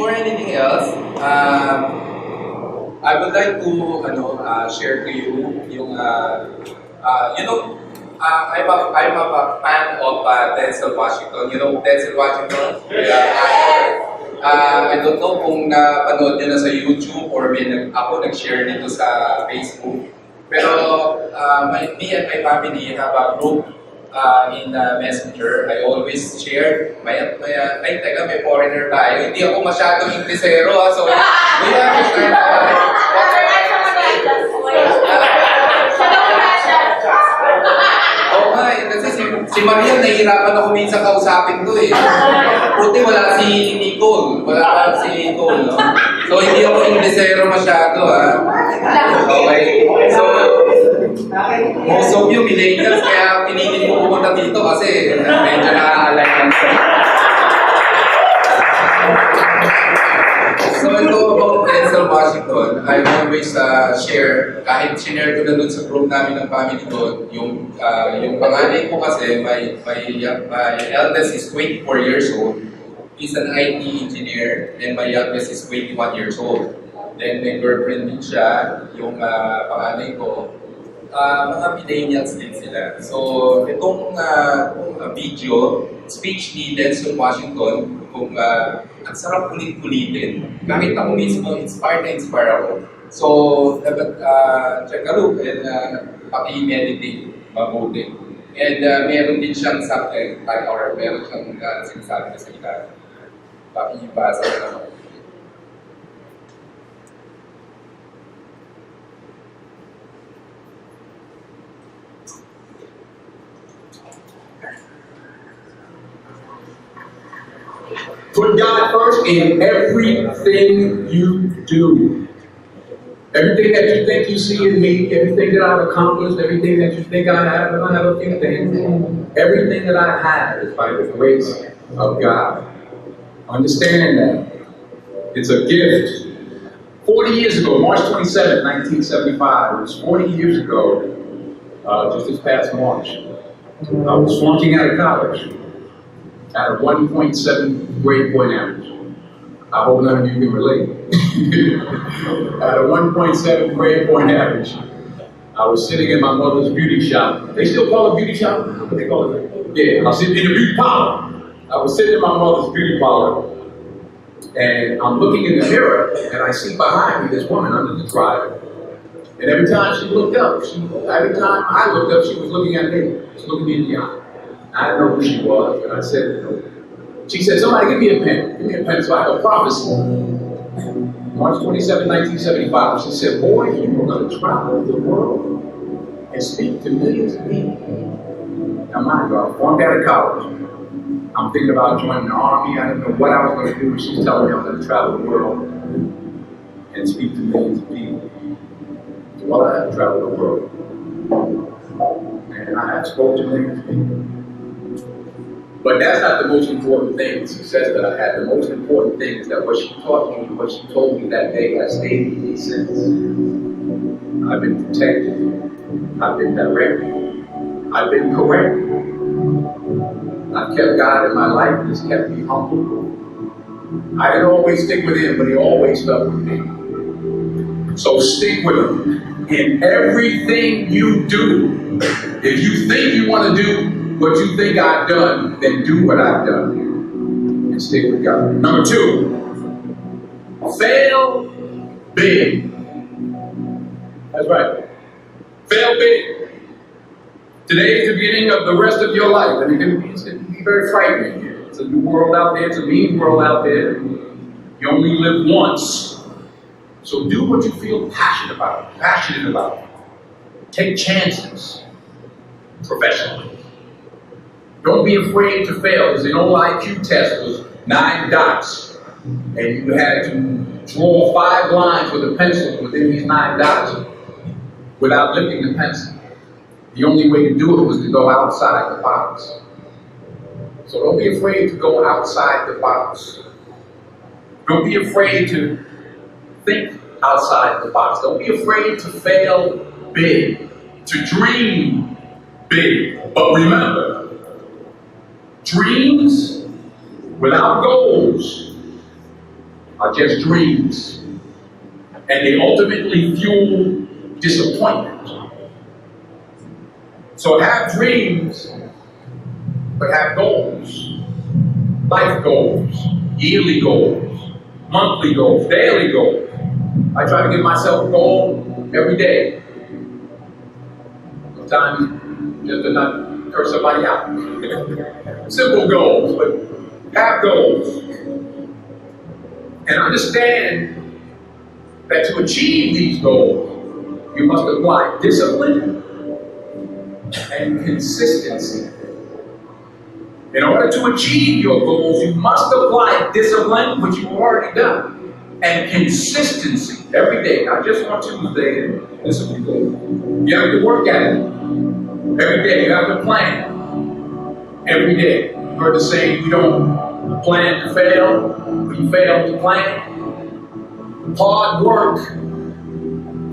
before anything else, I would like to share to you yung I'm a fan of Denzel Washington. You know Denzel Washington? I don't know kung napanood nyo na sa YouTube or ako nag-share nito sa Facebook. Pero me and my family have a group in Messenger. I always share. Ay, teka, may foreigner tayo. Hindi ako masyadong Inglesero. So, we understand what Oo nga kasi si Maria nahihirapan ako minsan kausapin to eh. Buti wala si Nicole. Wala si Nicole, no? So hindi ako Inglesero masyado, ha? Okay. So, most of you millennials, kaya pinili ko pumunta dito kasi medyo nakaka-align lang. So ito about Denzel Washington, I always share, kahit sinare ko na dun sa group namin ng family ko, yung panganay ko kasi, my eldest is 24 years old, he's an IT engineer, and my youngest is 21 years old. Then may girlfriend din siya, yung panganay ko, mga millennials din sila. So itong video, speech ni Denzel Washington, kung ang sarap ulit-ulitin. Kahit ako mismo, inspire ako. So, dapat check a look and paki-meditate mabuti. And meron din siyang subject, or meron siyang sinasabi na sa ilalim. Paki-ibasa na naman. Put God first in everything you do. Everything that you think you see in me, everything that I've accomplished, everything that you think I have, and I have a few things, everything that I have is by the grace of God. Understand that. It's a gift. 40 years ago, March 27, 1975, it was 40 years ago, just this past March, I was flunking out of college. At a 1.7 grade point average. I hope none of you can relate. At a 1.7 grade point average, I was sitting in my mother's beauty shop. They still call it beauty shop? What they call it? Yeah, I was sitting in the beauty parlor. I was sitting in my mother's beauty parlor, and I'm looking in the mirror, and I see behind me this woman under the dryer. And every time she looked up, every time I looked up, she was looking at me. She was looking me in the eye. I didn't know who she was, and I said, she said, somebody give me a pen. Give me a pen so I can prophecy. March 27, 1975, she said, boy, you are going to travel the world and speak to millions of people. Now mind you, I was formed out of college. I'm thinking about joining the army. I didn't know what I was going to do. She's telling me I'm going to travel the world and speak to millions of people. So while I have traveled the world, and I have spoken to millions of people. But that's not the most important thing, the success that I had. The most important thing is that what she taught me, what she told me that day has stayed with me since. I've been protected. I've been directed. I've been corrected. I've kept God in my life and He's kept me humble. I didn't always stick with Him, but He always stuck with me. So stick with Him in everything you do. If you think you want to do what you think I've done, then do what I've done and stick with God. Number 2, fail big. That's right. Fail big. Today is the beginning of the rest of your life, and it's going to be very frightening. It's a new world out there. It's a mean world out there. You only live once. So do what you feel passionate about. Take chances professionally. Don't be afraid to fail, because the old IQ test was 9 dots, and you had to draw 5 lines with a pencil within these 9 dots without lifting the pencil. The only way to do it was to go outside the box. So don't be afraid to go outside the box. Don't be afraid to think outside the box. Don't be afraid to fail big, to dream big. But remember, dreams without goals are just dreams, and they ultimately fuel disappointment. So have dreams, but have goals. Life goals, yearly goals, monthly goals, daily goals. I try to give myself a goal every day. Sometimes just to not curse somebody out. Simple goals, but have goals. And understand that to achieve these goals, you must apply discipline and consistency. In order to achieve your goals, you must apply discipline, which you've already done, and consistency every day, not just on Tuesday and this week. You have to work at it every day. You have to plan every day. You heard the saying, you don't plan to fail, but you fail to plan. Hard work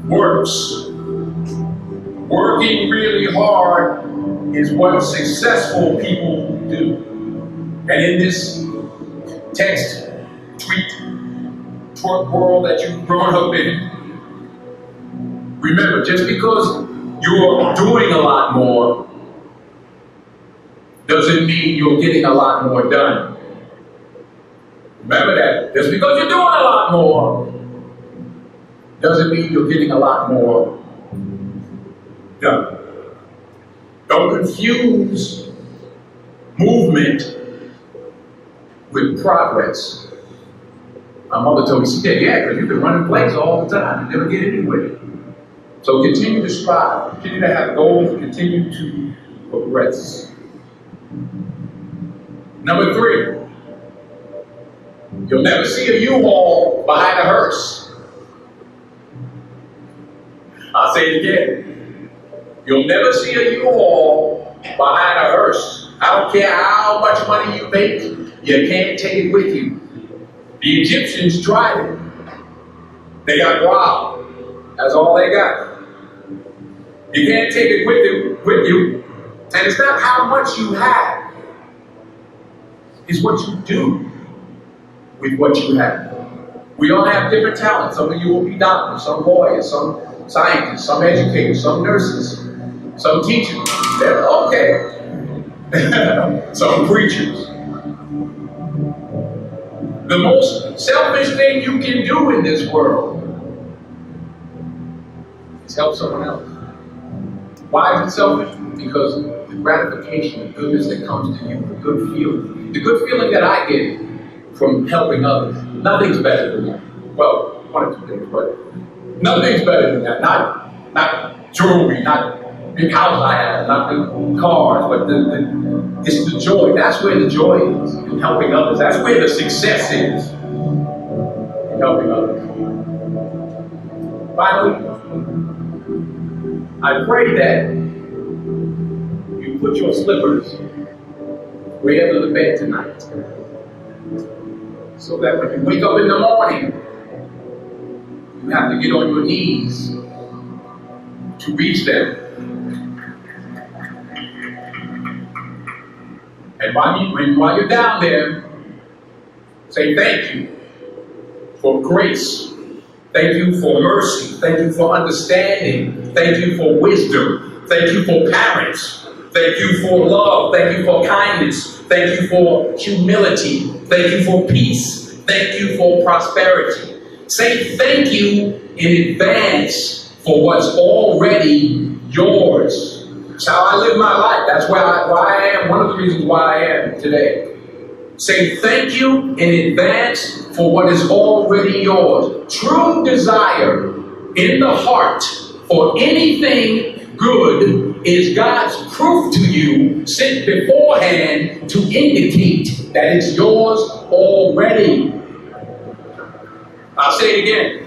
works. Working really hard is what successful people do. And in this text, tweet, twerk world that you've grown up in, remember, just because you're doing a lot more doesn't mean you're getting a lot more done. Remember that. Just because you're doing a lot more doesn't mean you're getting a lot more done. Don't confuse movement with progress. My mother told me, she said, yeah, because you've been running plays all the time and never get anywhere. So continue to strive, continue to have goals, continue to progress. Number 3, you'll never see a U-Haul behind a hearse. I'll say it again. You'll never see a U-Haul behind a hearse. I don't care how much money you make, you can't take it with you. The Egyptians tried it. They got robbed. That's all they got. You can't take it with you. And it's not how much you have. It's what you do with what you have. We all have different talents. Some of you will be doctors, some lawyers, some scientists, some educators, some nurses, some teachers. They're okay. Some preachers. The most selfish thing you can do in this world is help someone else. Why is it selfish? Because the gratification, the goodness that comes to you, the good feeling that I get from helping others, nothing's better than that. Well, one or two things, but nothing's better than that. Not jewelry, not big house I have, not the cars, but it's the joy. That's where the joy is, in helping others. That's where the success is, in helping others. Finally, I pray that you put your slippers way under the bed tonight, so that when you wake up in the morning, you have to get on your knees to reach them. And while you're down there, say thank you for grace. Thank you for mercy. Thank you for understanding. Thank you for wisdom. Thank you for parents. Thank you for love. Thank you for kindness. Thank you for humility. Thank you for peace. Thank you for prosperity. Say thank you in advance for what's already yours. That's how I live my life. That's why I am. One of the reasons why I am today. Say thank you in advance for what is already yours. True desire in the heart for anything good is God's proof to you sent beforehand to indicate that it's yours already. I'll say it again.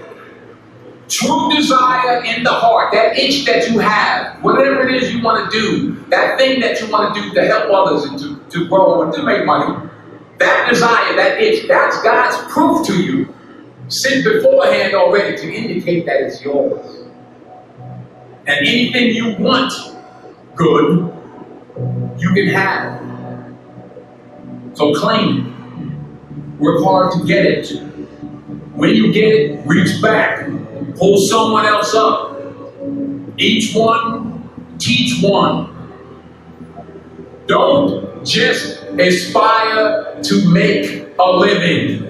True desire in the heart, that itch that you have, whatever it is you want to do, that thing that you want to do to help others and to grow and to make money, that desire, that itch, that's God's proof to you, sent beforehand already to indicate that it's yours. And anything you want good, you can have. So claim it. Work hard to get it. When you get it, reach back, pull someone else up. Each one, teach one. Don't just aspire to make a living.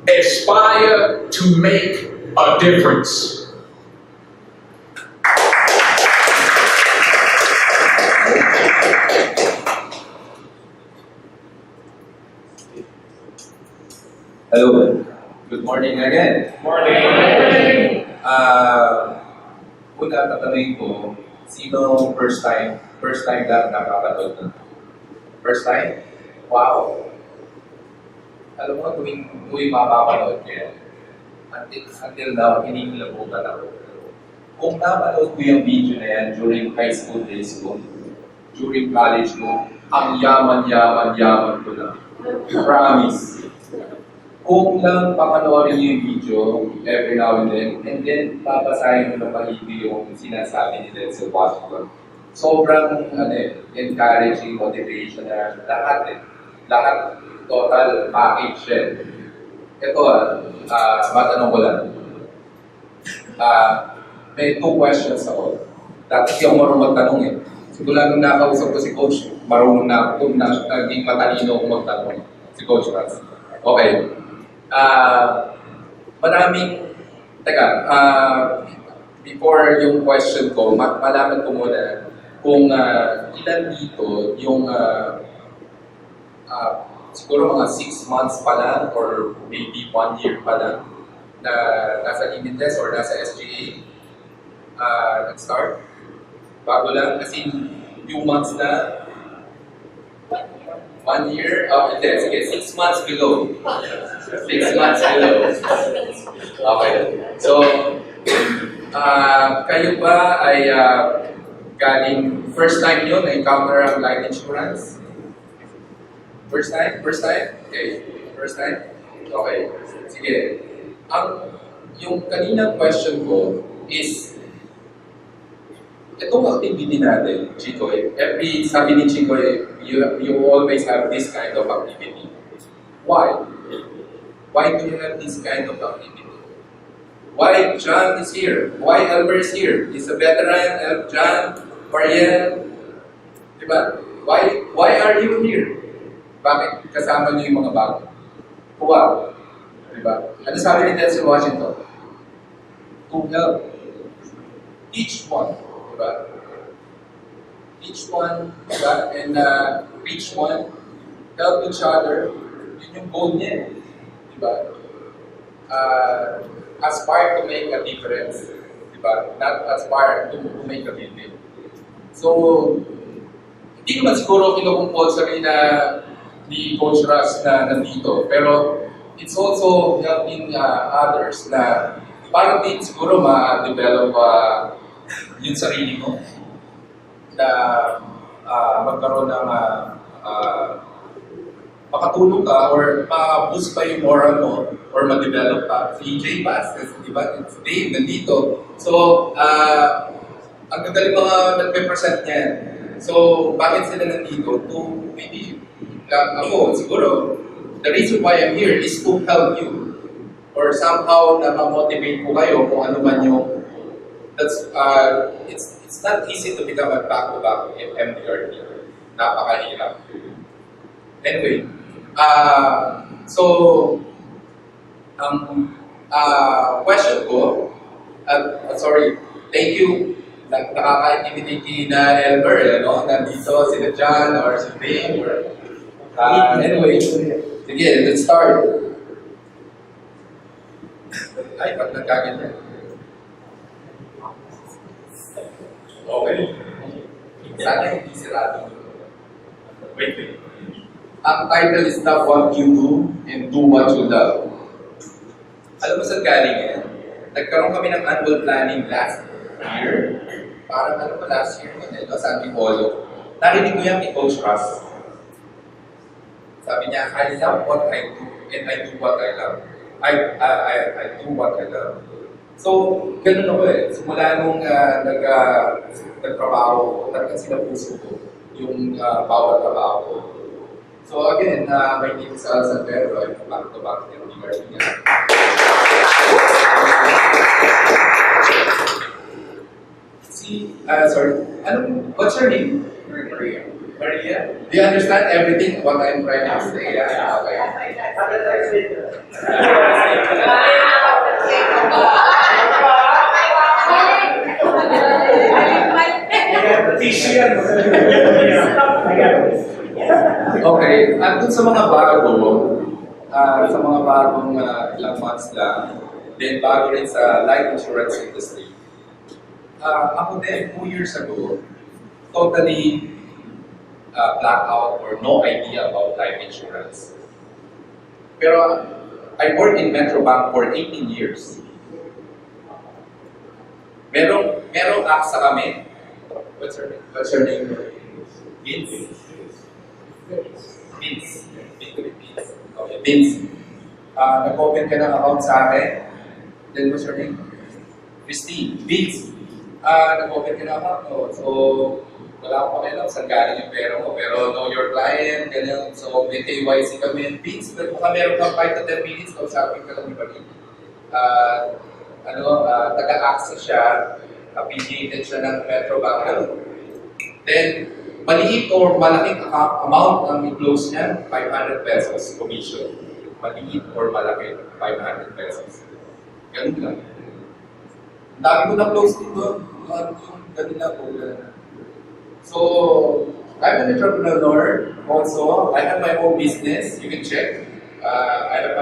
Aspire to make a difference. Hello. Good morning again. Morning! Una, tatanungin ko, sino first time lang nakakapanood na? First time? Wow! Alam mo, tuwing mapapanood ko yan, until now, hinihilabutan ako. Kung napanood ko yung video na yan during high school days ko, during college ko, ang yaman ko lang. Promise. Kung lang papanoorin niyo yung video every now and then babasahin mo ng mahigi yung sinasabi ni Denzel Washington. Sobrang encouraging, motivational, lahat Lahat, total package yan. Ito matanong ko lang. May 2 questions ako. Dati hindi ako marunong magtanong eh. Siguro nung nakausap ko si Coach, marunong na ako, naging matalino ako magtanong. Si Coach Raz. Okay. Before yung question ko, malaman ko muna kung ilan dito yung siguro mga 6 months pa lang or maybe 1 year pa lang na nasa limitless or nasa SGA nag-start. Bago lang, kasi few months na 1 year? Hindi, sige, 6 months below. 6 months below. Okay. So, kayo ba ay galing, first time nyo na-encounter ang life insurance? First time? First time? Okay. First time? Okay. Sige. Yung kanina question ko is, itong activity natin, Chikoy, sabi ni Chikoy, you always have this kind of activity. Why? Why do you have this kind of activity? Why John is here? Why Albert is here? He's a veteran, John, Mariel, diba? Why are you here? Bakit kasama niyo yung mga bago? Wow. Diba? Ano sabi ni Denzel Washington? To help each one. Diba? Each one, diba? And each one, help each other. Yun yung goal niya. Diba? Aspire to make a difference. Diba? Not aspire to make a building. So, hindi naman siguro kinukumpulsary na ni Coach Russ na nandito. Pero, it's also helping others na para din siguro ma-develop yung sarili mo na magkaroon ng makatulong ka or ma-boost pa yung moral mo or ma-develop pa. Si Jay Bass, di ba? It's Dave nandito. So, ang gagaling mga nagpe-present niyan. So, bakit sila nandito? To maybe, ako siguro, the reason why I'm here is to help you or somehow na ma-motivate ko kayo kung ano man yung it's not easy to become a back-to-back MDRT. Napakahirap. Anyway, so question ko, sorry, thank you. Nakaka-intimidate na Elber, nandito sila John or si Dave or anyway, sige, let's start. Ay, ba't nagkaganyan? Okay. Sana hindi sirado. Wait. Ang title is Stop What You Do and Do What You Love. Alam mo saan galing yan? Nagkaroon kami ng annual planning last year. Parang last year no? Sa Antipolo. Narinig ko yan kay Coach Russ. Sabi niya, I love what I do and I do what I love. I do what I love. So, ganun ako eh. Simula nung nagtrabaho ko, talagang sinapuso ko yung bawat trabaho ko. So again, my name is Al Sanvero. I'm a back-to-back MD. Sorry. What's your name? Maria. Maria. Do you understand everything what I'm trying to say? Yeah. Okay. At dun sa mga sa mga bagong ilang months lang, then bago rin sa life insurance industry. Ako din, 2 years ago, totally blackout or no idea about life insurance. Pero I worked in Metro Bank for 18 years. Merong AXA kami. What's your name? Vince? Vince. Okay, Vince. Nag-open ka ng account sa akin. Then what's your name? Christine. Vince. Nag-open ka ng account. No? So, wala akong pakialam saan galing yung pera mo. Pero know your client, ganyan. So, may KYC kami. Vince, baka meron kang 5 to 10 minutes, kausapin ka lang ni Bali. Taga-AXA siya. Affiliated siya ng Metro Bank. Then, maliit or malaking amount ang i-close niya, 500 pesos commission. Maliit or malaki, 500 pesos. Ganun lang. Ang dami ko na-close dito, yung ganun na po. So, I'm an entrepreneur also. I have my own business, you can check. I have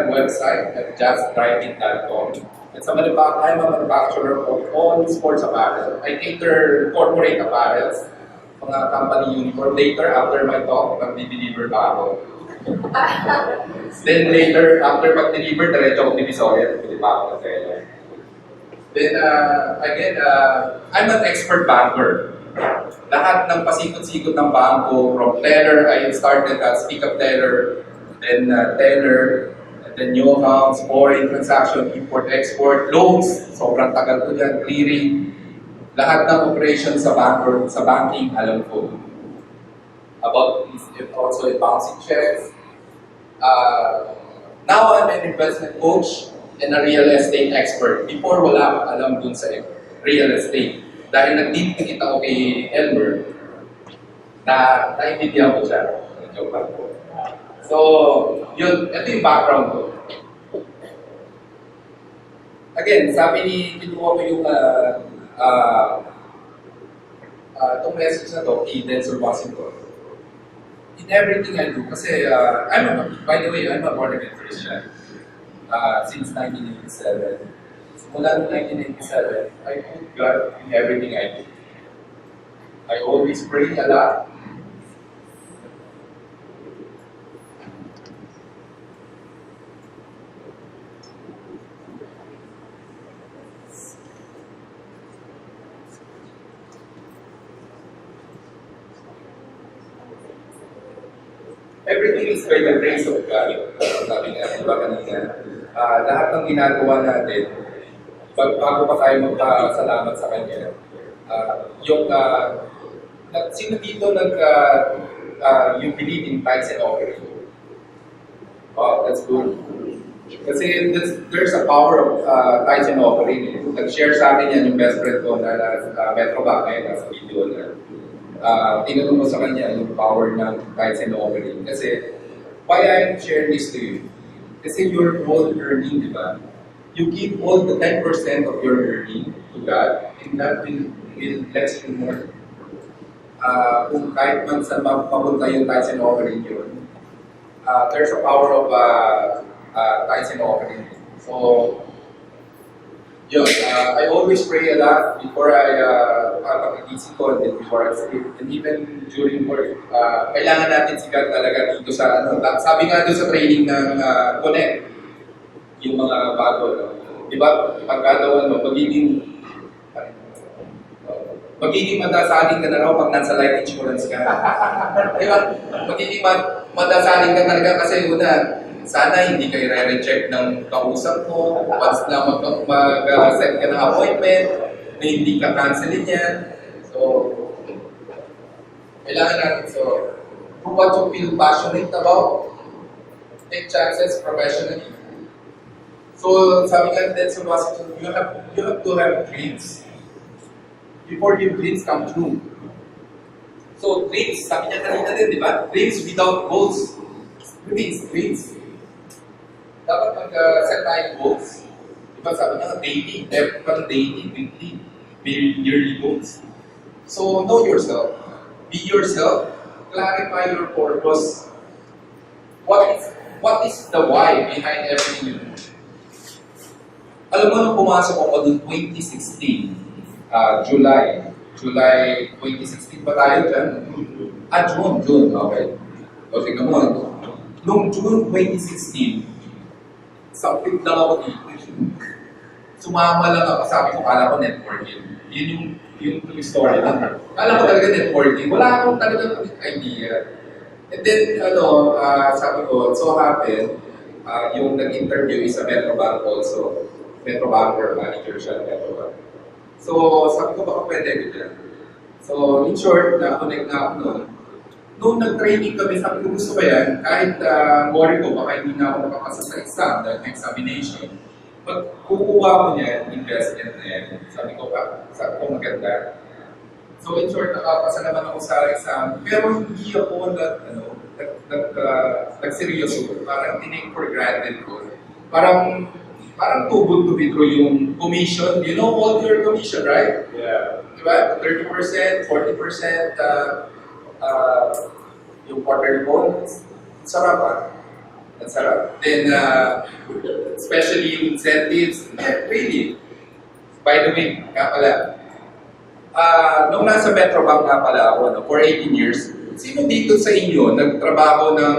a website at justdriving.com. I'm a manufacturer of all sports apparel. I cater corporate apparels, mga company uniform. Later, after my talk, mag-deliver pa ako. Then later, after mag-deliver, diretso ako ni Visoria, pili pa ako ng seller. Then again, I'm an expert banker. Lahat ng pasikot-sikot ng bangko, from teller, I started as pick-up teller, then teller, then new accounts, foreign transaction, import-export, loans, sobrang tagal ko dyan, clearing, lahat ng operations sa banking, alam ko. About also bouncing checks. Now I'm an investment coach and a real estate expert. Before, wala akong alam dun sa real estate. Dahil nagtitikit ako kay Elmer, na naintindihan ko siya. Joke lang po. So, yun, ito yung background ko. Again, sabi kinuha ko yung itong message na to, kay Denzel Washington. In everything I do, kasi by the way, I'm a born-again Christian since 1987. Simula noong 1987, I put God in everything I do. I always pray a lot. Everything is by the grace of God. Sabi nga, diba kanina, lahat ng ginagawa natin, bago pa tayo magpasalamat sa Kanya, sino dito you believe in tithes and offering? Wow, that's good. Kasi there's a power of tithes and offering. Nag-share sa akin yan yung best friend ko na Metro Bank ngayon, nasa video na. Tinanong ko sa kanya yung power ng tithes and offering. Kasi, why I'm sharing this to you? Kasi your whole earning, di ba? You give all the 10% of your earning to God, and that will bless you more. Kung kahit man saan mapunta yung tithes and offering yun, there's a power of tithes and offering. So, yun, I always pray a lot before pag-iisip ko and then before I sleep. And even during work, kailangan natin si God talaga dito sa sabi nga doon sa training ng Connect, yung mga bago, no? Diba? Pagkataon mo, magiging madasaling ka na raw pag nasa life insurance ka. Diba? Magiging madasaling ka talaga kasi una, sana hindi kayo re-reject ng kausap mo. Once na mag-set ka ng appointment, na hindi ka cancelin yan. So, kailangan natin. So, do what you feel passionate about, take chances professionally. So sabi nga din sa Washington, you have to have dreams. Before your dreams come true. So dreams, sabi niya kanina din, di ba? Dreams without goals. Dreams. Dapat mag-set tayong goals. Di ba sabi niya, daily, weekly, yearly goals. So know yourself. Be yourself. Clarify your purpose. What is the why behind everything you do? Alam mo, nung pumasok ako noong 2016, July 2016 pa tayo dyan? June, okay. O, tingnan mo, noong June 2016, sapit lang ako dito. Sumama lang ako, sabi ko, kala ko networking. Yun yung story lang. Kala ko talaga networking. Wala akong talaga idea. And then, sabi ko, so happened, yung nag-interview is a Metro Bank also. Metro Banker, manager siya ng Metro Bank. So, sabi ko, baka pwede ko dyan. So, in short, na-connect na ako noon. Noong nag-training kami, sabi ko, gusto ko yan, kahit worry ko, baka hindi na ako makapasa sa exam, the examination. Pag kukuha ko niya, investment na yan. Sabi ko, maganda. So, in short, nakapasa naman ako sa exam, pero hindi ako nagseryoso. Parang tinake for granted ko. Parang too good to be true yung commission. You know all your commission, right? Yeah. Diba? 30%, 40%, yung quarterly bonus. Sarap Ang sarap. Then, especially yung incentives, really. By the way, nung nasa Metro Bank nga pala ako, for 18 years, sino dito sa inyo nagtrabaho ng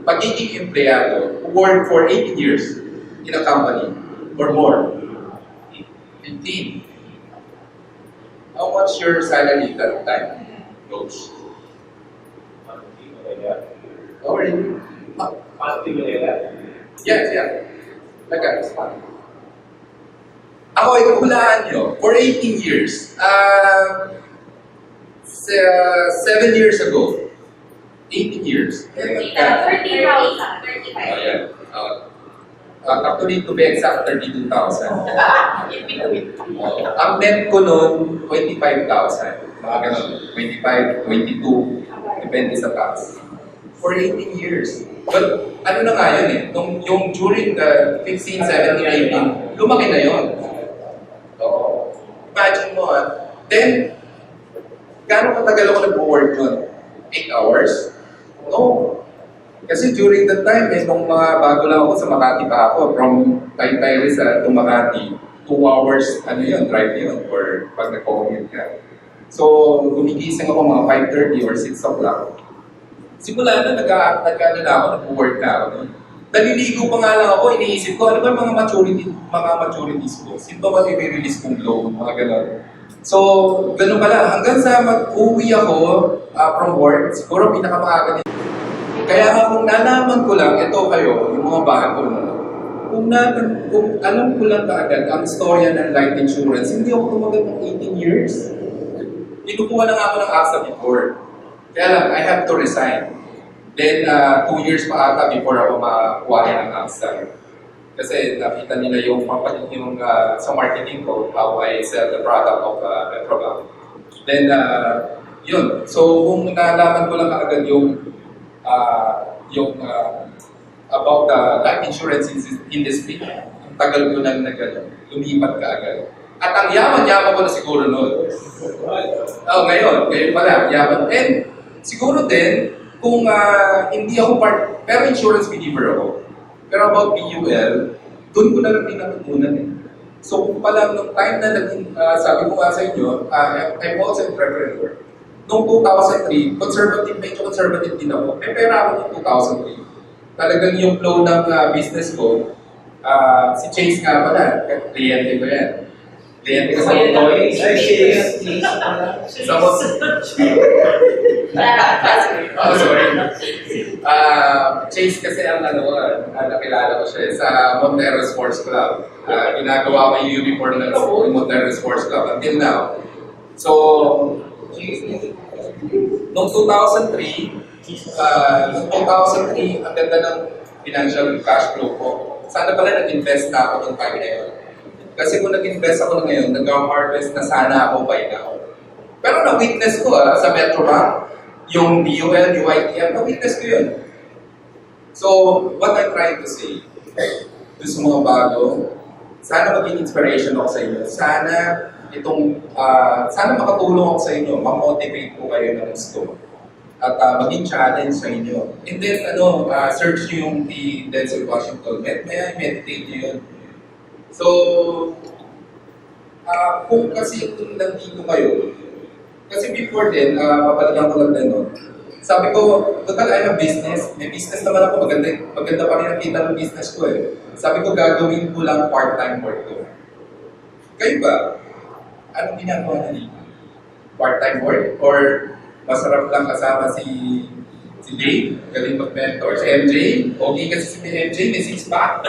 pagiging empleyado who worked for 18 years in a company or more? 15. How much your salary that time, Coach? Oh, really? Yes. Like that. Ako, ikukulaan nyo, for 18 years, 7 years ago, 18 years. 30,000. Actually, to be exact, 32,000. Ang net ko noon, 25,000. Mga ganun, 25, 22, depende sa tax. For 18 years. But ano na nga yun yung during the 16, 17, 18, lumaki na yun. So, imagine mo then, gano'ng katagal ako nag-work yun? 8 hours? No. Kasi during that time, nung bago lang ako sa Makati pa ako, from Taytay Rizal to Makati, 2 hours, drive yun, or pag nag-commute ka. So, gumigising ako mga 5:30 or 6 o'clock. Simula na nag-work na ako. Naliligo pa nga lang ako, iniisip ko, ano ba mga maturities ko? Sino ba i-release kong loan? Mga gano'n. So, gano'n pala. Hanggang sa mag-uwi ako from work, siguro pinakamaaga din. Kaya nga kung nalaman ko lang, ito kayo, yung mga bago mo, kung alam ko lang kaagad ang storya ng life insurance, hindi ako tumagal ng 18 years. Kinukuha lang ako ng AXA before. Kaya lang, I have to resign. Then, 2 years pa ata before ako makakuha ng AXA. Kasi nakita nila yung sa marketing ko, how I sell the product of Metro Bank. Then, yun. So, kung nalaman ko lang kaagad yung about the life insurance industry, ang tagal ko nang lumipat kaagad. At ang yaman-yaman ko na siguro noon. Ngayon pala, yaman. And siguro din, kung hindi ako pero insurance believer ako. Pero about BUL, doon ko na lang din natutunan So kung pala nung time na sabi ko nga sa inyo, I'm also a entrepreneur. Noong 2003, medyo conservative din ako. May pera ako noong 2003. Talagang yung flow ng business ko, si Chase nga pala, kliyente ko yan. Kliyente ko sa Toy. Sorry. Chase kasi ang nakilala ko siya sa Montero Sports Club. Ginagawa ko yung uniform ng Montero Sports Club until now. So, noong 2003, Noong 2003, ang ganda ng financial cash flow ko. Sana pala nag-invest na ako ng time na yun. Kasi kung nag-invest ako ngayon, nag-harvest na sana ako by now. Pero na-witness ko sa Metrobank, yung DUL, UITM, na-witness ko yun. So, what I'm trying to say, doon sa mga bago, sana maging inspiration ako sa inyo. Sana makatulong ako sa inyo, ma-motivate ko kayo na gusto. At maging challenge sa inyo. And then, search nyo yung the Denzel Washington. Meditate nyo yun. So, kung kasi nandito kayo, kasi before din, papalikan ko lang din, no? Sabi ko, total, I'm a business. May business naman ako. Maganda pa rin ang kita ng business ko eh. Sabi ko, gagawin ko lang part-time work ko. Kayo ba? Anong ginagawa na dito? Part-time work? Or masarap lang kasama si Dave? Galing mag-mentor? Si MJ? Okay kasi si MJ, may six-pack.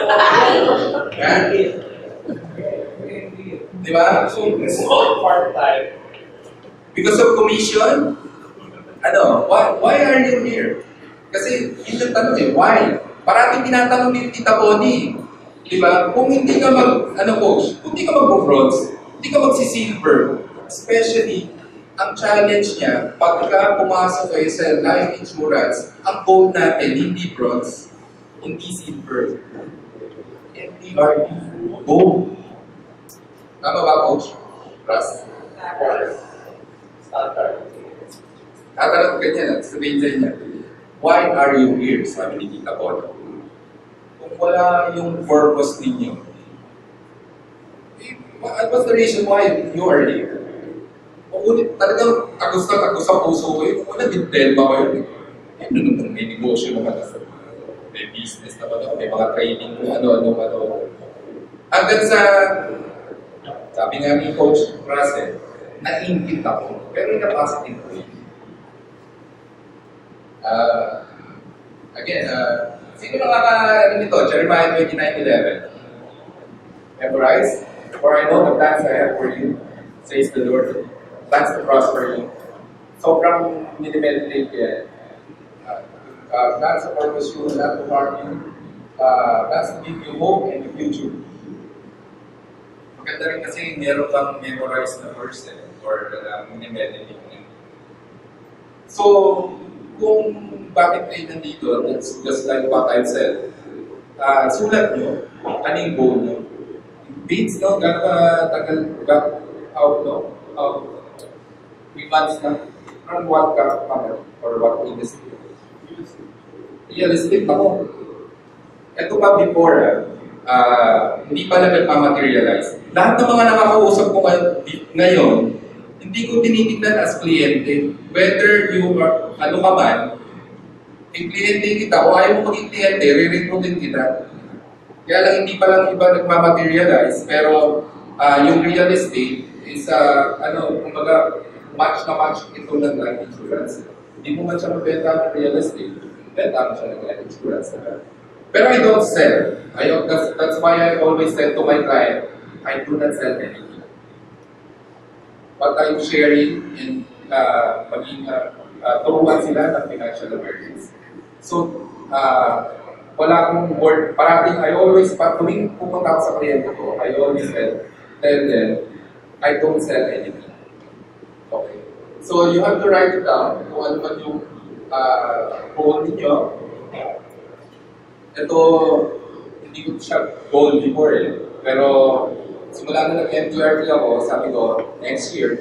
Yan. Di ba? So, part-time. because of commission, why are you here? Kasi yun yung tanong eh, why? Parating tinatanong ni Tita Bonnie, di ba? Kung hindi ka coach, kung hindi ka mag-bronze, hindi ka magsi-silver, especially, ang challenge niya, pagka pumasok kayo sa life insurance, ang goal natin, hindi bronze, hindi silver, MDRT, gold. Tama ba, coach? Trust? Tatanong ka niya, sabihin sa inyo, why are you here? Sabi ni Tita Bonnie. Kung wala yung purpose ninyo, what's the reason why you are here? Kung talagang agos sa puso ko yun, kung nag-delma ko yun, may negosyo naman ako. May business naman ako, may mga trading kung ano. Hanggang sa, sabi nga ni Coach Russell, na-ingit ako, pero in a positive way. Sino nakaka nito? Jeremiah 29:11. Memorize? For I know the plans I have for you, says the Lord. Plans to prosper you. Sobrang minimeditate yan. Plans to purpose you, not to harm you. Plans to give you hope in the future. Maganda rin kasi meron kang memorize na verse or minimeditate niya. So, kung bakit kayo nandito, it's just like what I've said. Sulat nyo, ano yung goal nyo? Beats, no? Gano'n ka tagal, out 3 months na, from what ka or what industry? Realistic ako. Ito pa before, hindi pa na nagmamaterialize. Lahat ng mga nakakausap ko ngayon, hindi ko tinitignan as kliyente. Whether you are, ano ka man, kliyente kita o ayaw mo maging kliyente, re-recruitin kita. Kaya lang hindi pa lang iba nagmamaterialize, pero yung real estate is, kumbaga, match na match ito ng life insurance. Hindi mo man siya mabenta ng real estate, benta mo siya ng life insurance. Pero I don't sell. That's why I always said to my client, I do not sell anything. What I'm sharing in turuan sila ng financial awareness. So, wala akong word. Parating, I always, tuwing pupunta ako sa kliyente ko, I always tell them, I don't sell anything. Okay. So, you have to write it down kung ano man yung goal ninyo. Ito, hindi ko siya goal before eh. Pero, simula na nag-MDRT ako, sabi ko, this year,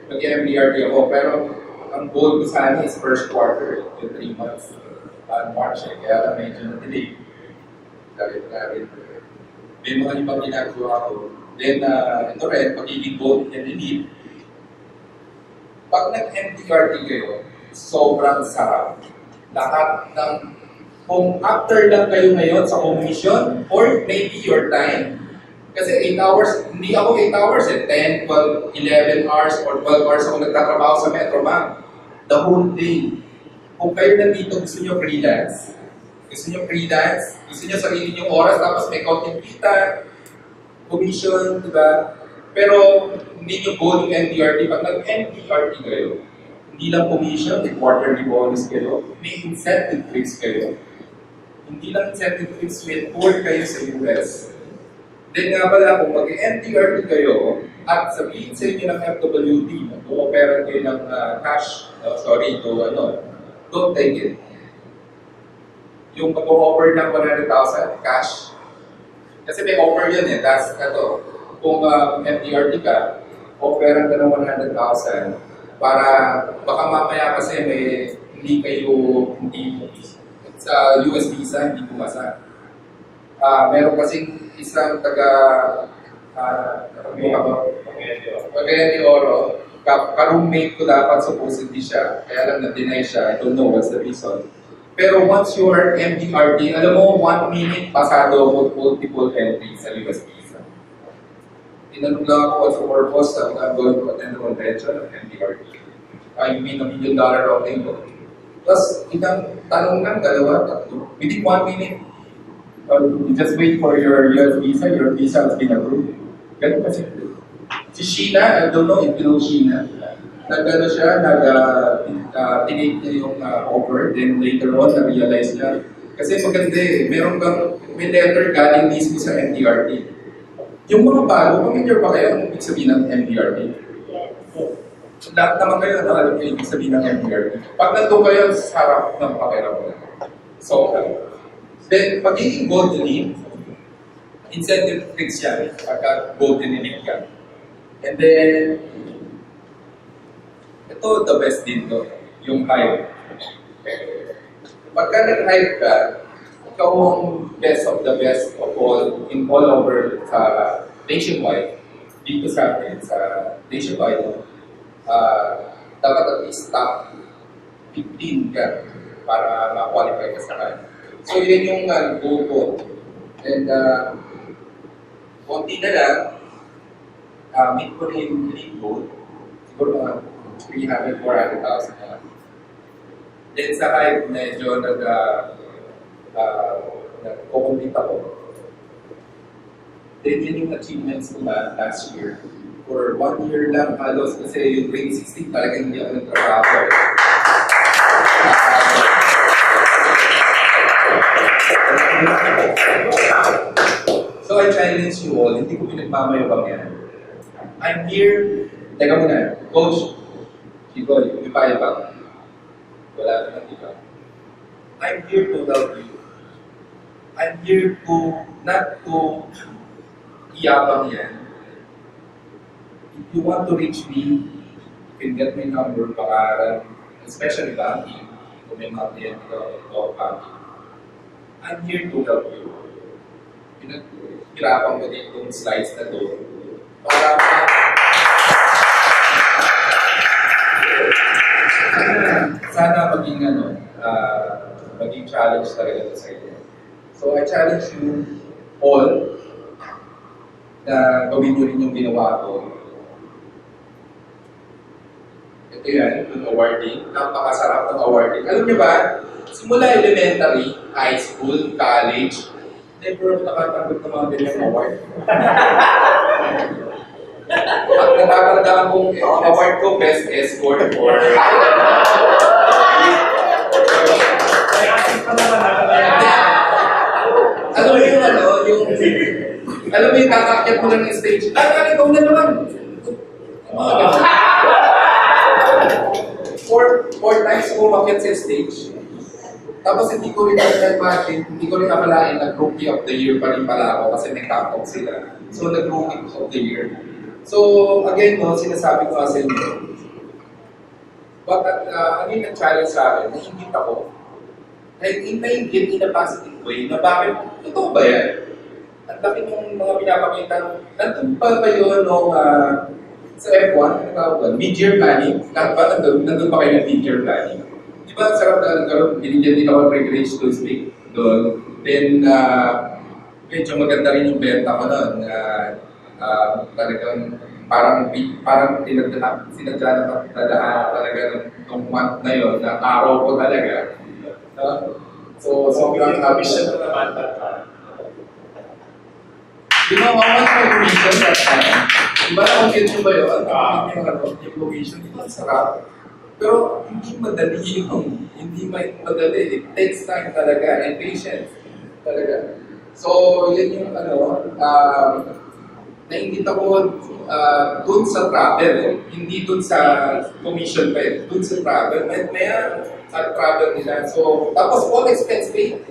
mag-MDRT ako. Pero, ang goal ko sana is first quarter, yung 3 months. March eh, kaya medyo na-delay. May mga ibang ginagawa ko. Then, ito rin, pagiging goal and elite. Pag nag-MDRT kayo, sobrang sarap. Lahat ng, kung after lang kayo ngayon sa commission, or maybe your time, kasi 8 hours, hindi ako 8 hours eh, 10, 12, 11 hours, or 12 hours ako nagtatrabaho sa Metrobank. The whole day. Kung kayo nandito, gusto nyo freelance, gusto nyo sarili yung oras, tapos may konting kita, commission, diba? Pero hindi nyo goal yung NDRT. Pag nag-NDRT kayo, Hindi lang commission, may quarterly bonus kayo, may incentive trips kayo. Hindi lang incentive trips, may tour kayo sa US. Then nga pala, kung mag-MTRT kayo, at sabihin sa inyo ng FWD, mag-opera kayo ng don't take it. Yung mag-offer ng 100,000 cash, kasi may offer yun eh, that's kung MTRT ka, offeran ka ng 100,000 para baka mamaya kasi hindi sa US visa, hindi pumasa. Meron kasing isang Pagkayang Oro, ka-roommate ko dapat supposedly siya, kaya lang na-deny siya, I don't know what's the reason. Pero once you are MDRT, alam mo, 1 minute pasado multiple entries sa US visa. Tinanong lang ako what's the purpose, sabi I'm going to attend the convention of MDRT. You mean $1 million outing ko. Plus, itang tanong lang, dalawa, tatlo. Within 1 minute, you just wait for your visa has been approved. Ganun kasi. Si Sheena, I don't know if you know Sheena, nag-ano siya, tinake niya yung offer, then later on, na-realize niya. Kasi maganda eh, may letter galing mismo sa MDRT. Yung mga bago, familiar ba kayo ang ibig sabihin ng MDRT? Lahat naman kayo, alam niyo ibig sabihin ng MDRT. Pag nandun kayo sa harap ng pakiramdam. So, then, pagiging gold elite, incentive tricks yan, pagka gold elite ka. And then, ito, the best din to, yung hype. Pagka nag-hype ka, ikaw ang best of the best of all, in all over sa nationwide, dito sa atin, sa nationwide, dapat at least top 15 ka para ma-qualify ka sa kanya. So yun yung goal ko. And konti na lang, meet ko na yung lead goal. Siguro mga 300,000, 400,000 na. Then sa hype, medyo nag-complete ako. Then yun yung achievements ko na last year. For 1 year lang halos kasi yung grade 16 talagang hindi ako nagtrabaho. So I challenge you all, hindi ko pinagmamayabang yan. I'm here, teka muna, Coach, Chico, may payabang. Wala naman, di ba? I'm here to help you. I'm here to, not to iyabang yan. If you want to reach me, you can get my number, baka, especially banking, kung may mga kliyente ka o banking. I'm here to help you. Pinaghirapan ko din itong slides na to para sana maging challenge talaga ito sa inyo. So I challenge you all na gawin nyo rin yung ginawa ko. Ito yan, yung awarding. Napakasarap ng awarding. Alam niyo ba, simula elementary, high school, college, never ako nakatanggap ng mga ganyang award. At natatandaan kong award ko, best escort or... Alam mo yung kakakyat mo lang yung stage, ikaw na naman. Four times ko umakyat sa stage. Tapos hindi ko rin na-imagine, hindi ko rin nakalain na Rookie of the Year pa rin pala ako kasi may top-top sila. So nag-Rookie of the Year. So again, sinasabi ko kasi but ano yung nag-challenge sa akin, naingit ako. Naingit in a positive way na bakit, totoo ba yan? Ang laki ng mga pinapakita. Nandun pa ba yun nung sa F1, mid-year planning? Lahat ba nandun pa kayo ng mid-year planning? Di ba sarap na nagkaroon, binigyan din ako privilege to speak doon. Then, medyo maganda rin yung benta ko noon. Talagang parang sinadya na talaga ng month na yun, na araw ko talaga. So, sobrang happy siya na naman. Di ba, mamas may commission that time? Di ba, na-compute nyo ba yun? Yung commission, di ba, sarap? Pero hindi madali yung, hindi madali. It takes time talaga and patience talaga. So, yun yung ano, nainggit ako dun sa travel, hindi dun sa commission pa eh, dun sa travel. May travel nila. So, tapos all expense paid.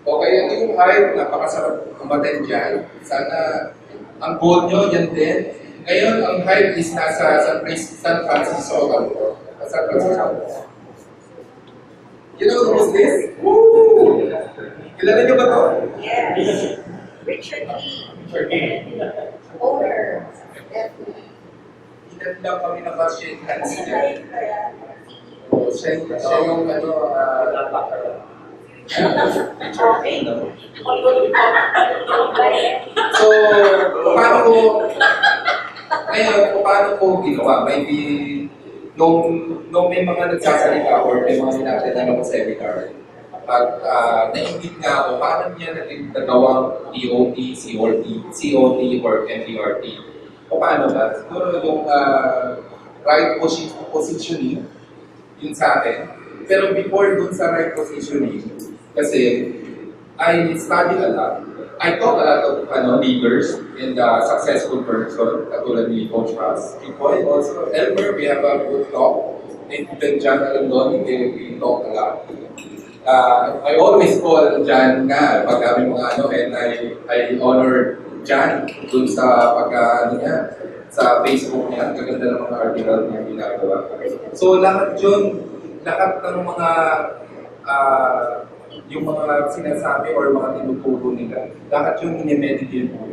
Okay, ano yung hype, napakasarap umaten dyan. Sana, ang goal nyo, yan din. Ngayon, ang hype is nasa San Francisco. San Francisco. You know who's this? Woo! Kilala niyo ba to? Yes. Richard Lee. Owner. Ilan lang kami naka-shake hands niya. Siya yung ano, Okay. So, paano ko, ngayon, paano ko ginawa? Maybe, nung may mga nagsasalita or may mga sinatinanong sa seminar, at nainggit nga ako, paano niya nagawang TOT, COT, or MDRT? O paano ba? Siguro yung right positioning, yun sa akin. Pero before dun sa right positioning, kasi I studied a lot. I talk a lot of leaders and successful person, katulad ni Coach Ross. Kikoy also, Elmer, we have a good talk. And even John Alandoni, we talk a lot. I always call John nga pag kami mga ano, and I honor John dun sa niya, sa Facebook niya, kaganda ng mga article niya ginagawa. So lahat yun, lahat ng mga yung mga sinasabi or mga tinuturo nila, lahat yung in-meditate ko,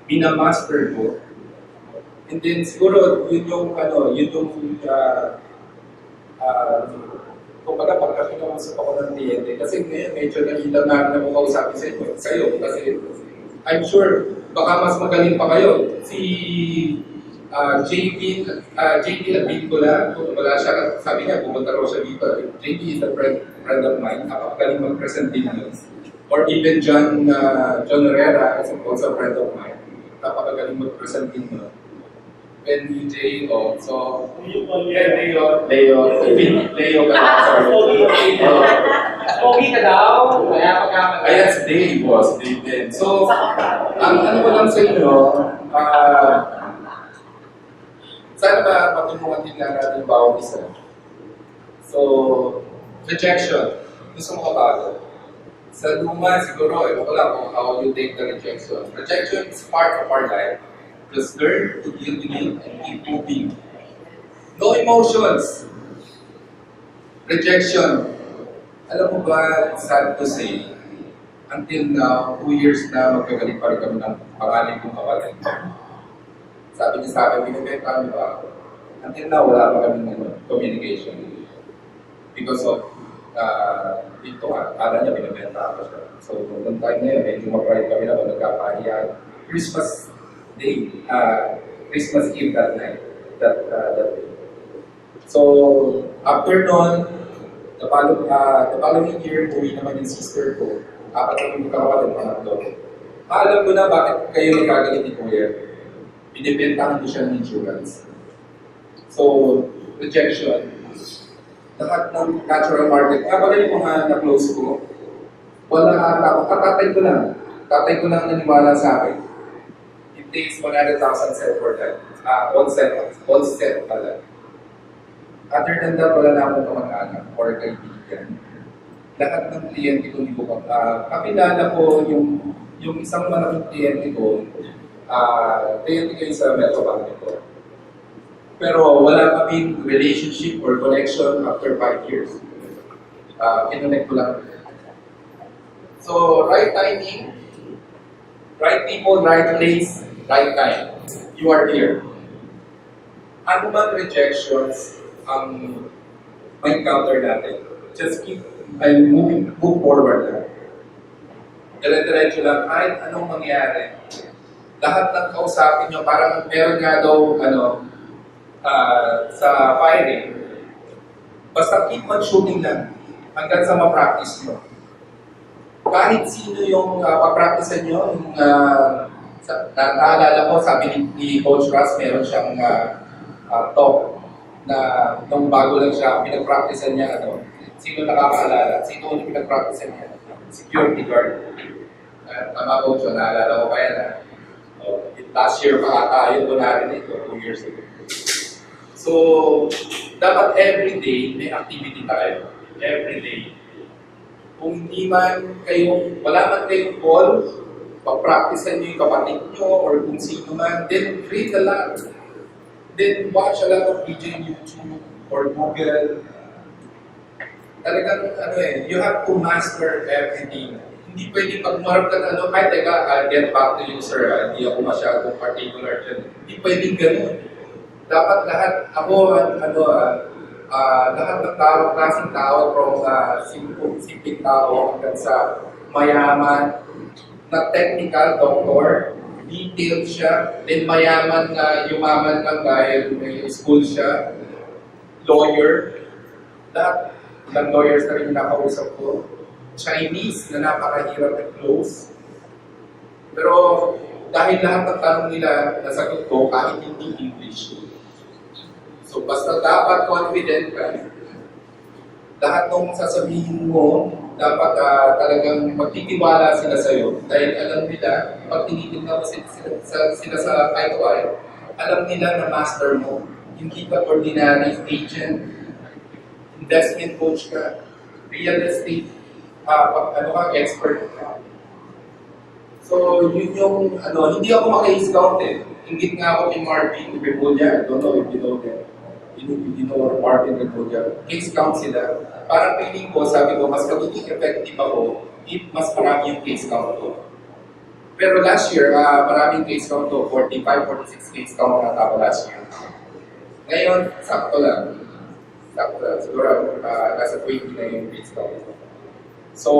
binamaster ko, and then siguro yun yung kumbaga pagka kinausap ako ng kliyente, kasi ngayon medyo nakita na ako kausapin sa'yo, kasi I'm sure baka mas magaling pa kayo. Si JP Abincola, wala siya, sabi niya, pumunta raw siya dito. JP is a friend of mine, napakagaling mag-present din yun. Or even John Herrera is also a friend of mine, napakagaling mag-present din yun. And DJ also, Leo Pogi ka daw, kaya pagkakamali. Ayan, si Dave, boss, Dave din. So, ang ano ko lang sa inyo, sana ba matulungan din lang natin bawat isa? So, rejection. Gusto mo ka bago? Sa luma, siguro, ewan ko lang kung how you take the rejection. Rejection is part of our life. Just learn to deal with it and keep moving. No emotions. Rejection. Alam mo ba, sad to say, until now, 2 years na magkagaling pa rin kami ng pangalan kong kawalan. Sabi niya sa akin, binibenta niyo ba ako? Until now, wala pa kami communication. Because of, dito nga, kala niya binibenta ako siya. So, noong time na yun, medyo mag-ride kami na nagkakahiyan. Christmas Day, Christmas Eve that night, that day. So, after nun, the following year, uwi naman yung sister ko. Apat kami magkakapatid, pangatlo. Alam ko na bakit kayo nagkagalit ni Kuya. Binibentahan ko siya ng insurance. So, rejection. Lahat ng natural market. Kapag yung mga na-close ko, wala ata ako. Tatay ko lang naniwala sa akin. It takes 100,000 set for that. All set pala. Other than that, wala na akong kamag-anak or kaibigan. Lahat ng kliyente ko hindi ko kakilala ko yung isang malaking kliyente ko, kliyente ko sa Metro Bank ko. Pero wala kaming relationship or connection after 5 years. Kinonect ko lang. So, right timing, right people, right place, right time. You are here. Ano man rejections ang ma-encounter natin, just keep move forward lang. Dire-diretso lang, kahit anong mangyari. Lahat ng kausapin nyo, parang meron nga daw, sa firing, basta keep on shooting lang hanggang sa ma-practice nyo. Kahit sino yung pa-practicean nyo, yung naalala ko, sabi ni Coach Ross, meron siyang talk na nung bago lang siya, pinag-practicean niya ano, sino nakakaalala? Sino yung pinag-practicean niya? Security guard. Tama po siya, naalala ko kaya na. Last year pa ata, yun ko narinig ko, 2 years ago. So, dapat everyday may activity tayo. Everyday. Kung hindi man kayong, wala man kayong call, pag-practicean nyo yung kapatid nyo or kung sino man, then read a lot. Then watch a lot of video in YouTube or Google. Talagang you have to master everything. Hindi pwede pag marap ka na ay teka, I'll get back to you sir, hindi ako masyadong particular dyan. Hindi pwedeng ganun. Dapat lahat, lahat ng tao, klaseng tao, from simpleng tao hanggang sa mayaman, na technical doctor, detailed siya, then mayaman na yumaman lang dahil may school siya, lawyer, lahat ng lawyers na rin yung nakausap ko, Chinese na napakahirap i-close. Pero dahil lahat ng tanong nila nasagot ko kahit hindi English. So basta dapat confident ka. Lahat ng sasabihin mo, dapat talagang magtitiwala sila sa'yo. Dahil alam nila, pag tinitignan mo sila sa eye to eye, alam nila na master mo. Hindi ka ordinary agent, investment coach ka, real estate, expert ka. So, yun yung, hindi ako maka-discount eh. Ingit nga ako kay Marvin Rebulla. I don't know if you know them. You know Marvin Rebulla. Case count sila. Parang feeling ko, sabi ko, mas magiging effective ako if mas marami yung case count ko. Pero last year, maraming case count ko. 45, 46 case count na ako last year. Ngayon, sakto lang. Siguro, nasa 20 na yung case count ko. So,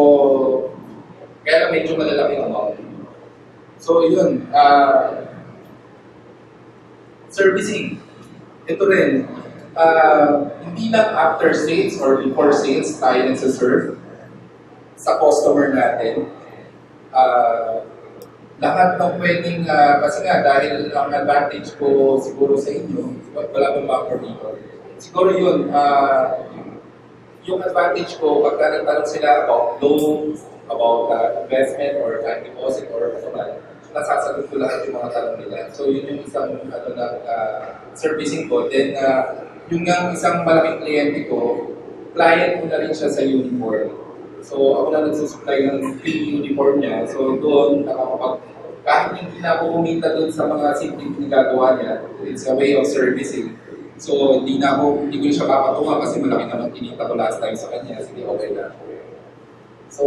kaya medyo malalaking amount. So, yun. Servicing. Ito rin. Hindi lang after sales or before sales tayo nagsaserve sa customer natin. Lahat ng pwedeng, kasi nga dahil ang advantage ko siguro sa inyo, wala bang backer dito. Siguro yun, yung advantage ko, pagka nagtanong sila about loans, about investment or time deposit or ano man, nasasagot ko lahat yung mga tanong nila. So yun yung isang servicing ko. Then yung isang malaking kliyente ko, client ko na rin siya sa uniform. So ako na nagsusupply ng clean uniform niya. So doon kahit hindi na ako kumita doon sa mga simpleng ginagawa niya, it's a way of servicing. So hindi ko siya papatungan kasi malaki naman kinita ko last time sa kanya. Sige, okay na. So,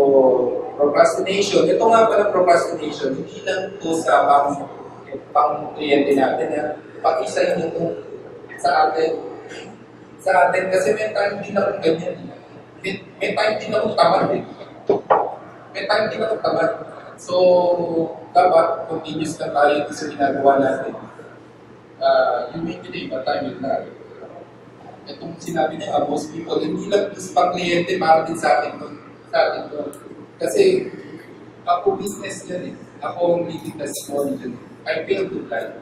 procrastination. Ito nga pala procrastination, hindi lang ito sa pang kliyente natin. Pag-isa yun ito sa atin. Sa atin, kasi may time din akong ganyan. May time din akong tamad. So, dapat continuous na tayo sa ginagawa natin. You make today, but time will not. Itong sinabi niya, most people, hindi lang ito sa pang kliyente, para din sa atin to. Kasi ako business yan eh. Ako ang living testimony dyan. I failed to fly.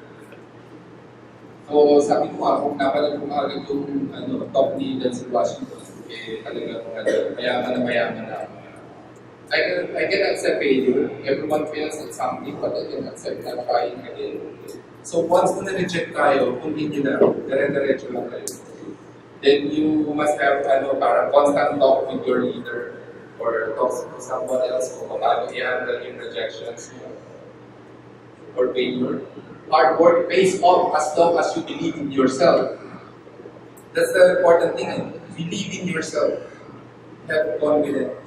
So sabi ko nga, kung napalag ko agad yung top ni Denzel Washington, talagang mayaman na. I can accept failure. Everyone fails at something, but I can accept na trying again. So once mo na-reject tayo, continue na, dire-diretso lang kayo. Then you must have parang constant talk with your leader or talk to someone else kung paano i-handle yung rejections or failure. Hard work pays off as long as you believe in yourself. That's the important thing. Believe in yourself. Have confidence.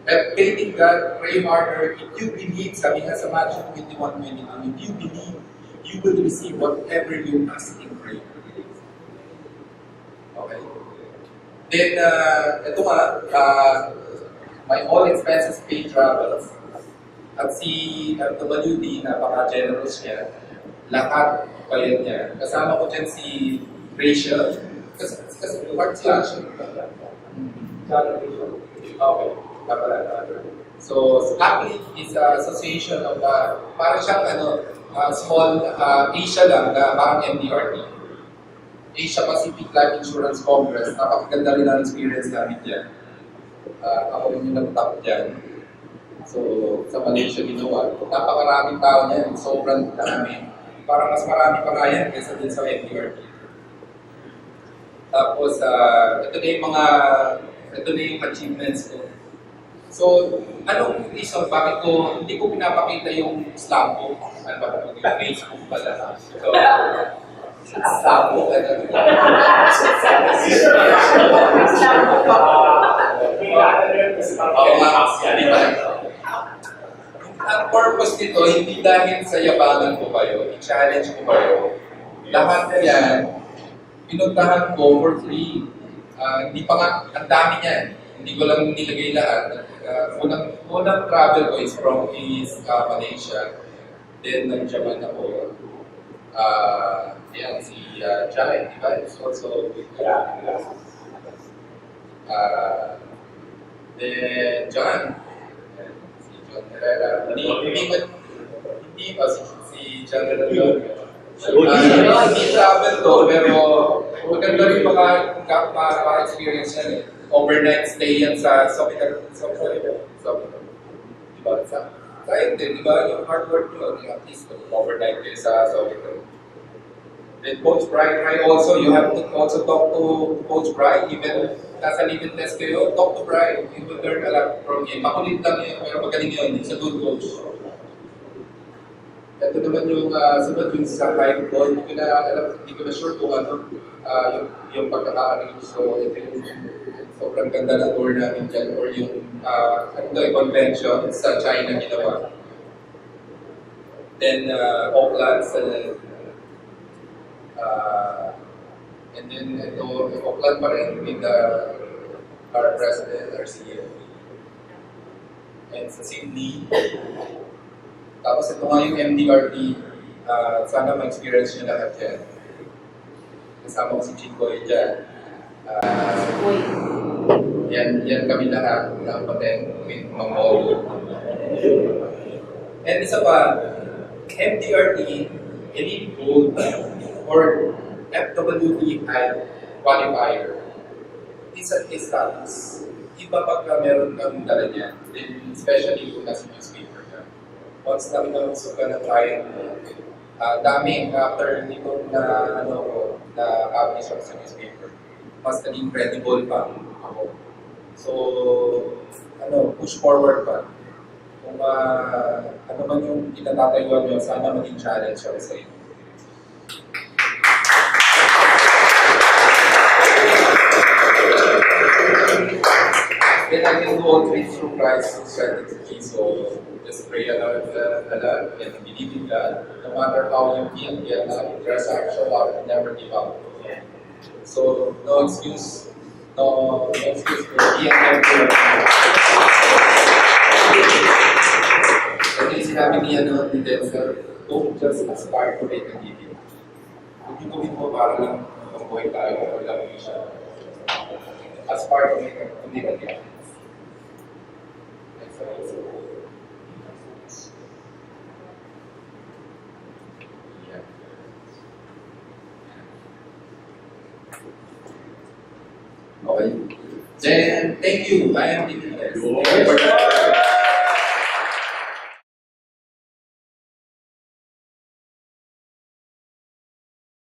Have faith in God. Pray harder. If you believe, sabi nga sa Matthew 21:22, if you believe, you will receive whatever you ask in prayer. Okay? Then, ito nga, my all expenses paid travels. At si WD, napaka-generous niya. Lahat bayad niya. Kasama ko dyan si Rachel. Kasi part si Rachel. Okay. So, Athlete is an association of, parang siyang small Asia lang na parang MDRT. Asia Pacific Life Insurance Congress. Napakaganda rin ang experience namin dyan. Ako rin yung nagtap dyan. So, sa Malaysia ginawa. Napakaraming tao niyan. Sobrang dami. Parang mas marami pa nga yan kaysa din sa MDRT. Tapos, ito na yung achievements ko. So, anong reason bakit hindi ko pinapakita yung slam ko? Ano ba yung Facebook pala? So, slam ko, ang purpose nito, hindi dahil sa yabangan ko kayo, i-challenge ko kayo. Lahat yan, pinuntahan ko for free. Hindi pa nga, ang dami niyan. Hindi ko lang nilagay lahat. Unang travel ko is from Malaysia. Then, nag-Japan ako. Yan, si Jai, di ba? It's also with then, John. Si John Herrera. Hindi ba si John Herrera? Hindi travel to, pero maganda rin maka-experience yan eh. Overnight stay yan sa Sofitel. Diba? Sayang din, di ba? Yung hard work nyo, at least overnight kayo sa Sofitel. Then Coach Brian, you have to also talk to Coach Brian, even nasa limit test kayo, talk to Brian. You will learn a lot from him. Makulit lang yun, pero magaling yun. He's a good coach. Ito naman yung sunod yung sa high ball. Hindi ko na sure kung yung pagkaka-arrange. So, ito yung sobrang ganda na tour namin dyan. Or yung convention sa China ginawa. Then, Oakland and then ito, Oakland pa rin with our president, our CEO. And sa Sydney. Tapos ito nga yung MDRT, sana ma-experience nyo lahat yan. Kasama ko si Chicoy dyan. Yan kami lahat, napaten with Mamol. And isa pa, MDRT, Elite Gold, or FWBI qualifier, it's a status. Iba pagka meron kang dala niyan, then especially kung nasa newspaper ka. Once na minusok ka ng client mo, dami after nito na publish ako sa newspaper, mas naging credible pa ako. So, push forward pa. Kung ano man yung kinatatayuan nyo, sana maging challenge ako sa inyo. Then I can go through Christ's strategy. So just pray a lot and believe in God. No matter how you feel, there's actual love, never give up. So no excuse for being At least sinabi niya ni Denzel, don't just aspire to make a living. Hindi ko ito para lang mabuhay tayo o lang siya. Aspire to make a living. Okay. Then, thank you. I am Dito.